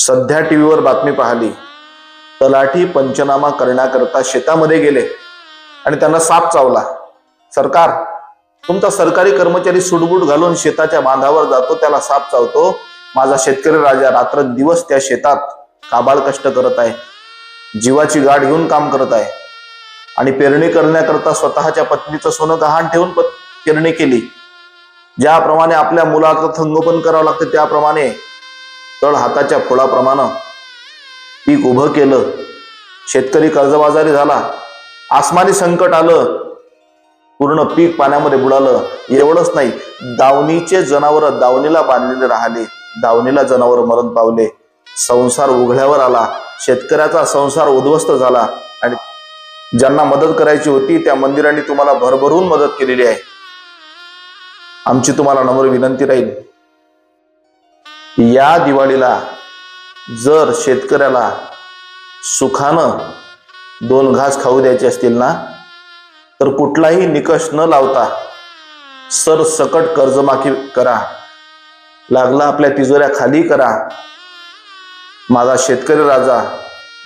सध्या टीव्हीवर बातमी पाहिली, तलाठी पंचनामा करण्याकरता शेतामध्ये गेले आणि त्यांना साप चावला। सरकार, तुमचा सरकारी कर्मचारी सुटबूट घालून शेताच्या बांधावर जातो, त्याला साप चावतो। माझा शेतकरी राजा रात्र दिवस त्या शेतात काबाड कष्ट करत आहे, जीवाची गाठ घेऊन काम करत आहे आणि पेरणी करण्याकरता स्वतःच्या पत्नीचं सोनं गहाण ठेवून पेरणी केली। ज्याप्रमाणे आपल्या मुलाचं संगोपन करावं लागतं त्याप्रमाणे तळ हाताच्या फोडाप्रमाणे पीक उभं केलं। शेतकरी कर्जबाजारी झाला, आसमानी संकट आलं, पूर्ण पीक पाण्यामध्ये बुडालं। एवढंच नाही, दावणीचे जनावर दावणीला बांधलेले राहिले, दावणीला जनावर मरण पावले, संसार उघड्यावर आला, शेतकऱ्याचा संसार उद्ध्वस्त झाला आणि ज्यांना मदत करायची होती त्या मंदिरांनी तुम्हाला भरभरून मदत केलेली आहे। आमची तुम्हाला नम्र विनंती राहील, या दिवाळीला जर शेतकऱ्याला सुखानं 2 घास खाऊ द्यायचे असतील ना, तर कुठलाही निकष न लावता सरसकट कर्जमाफी करा, लागला आपल्या तिजोऱ्या खाली करा। माझा शेतकरी राजा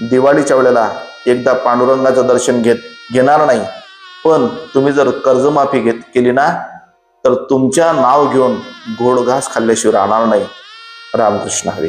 दिवाळीच्या वेळेला एकदा पांडुरंगाचं दर्शन घेणार नाही, पण तुम्ही जर कर्जमाफी केली ना, तर तुमच्या नाव घेऊन गोड घास खाल्ल्याशिवाय राहणार नाही। रामकृष्ण हरी।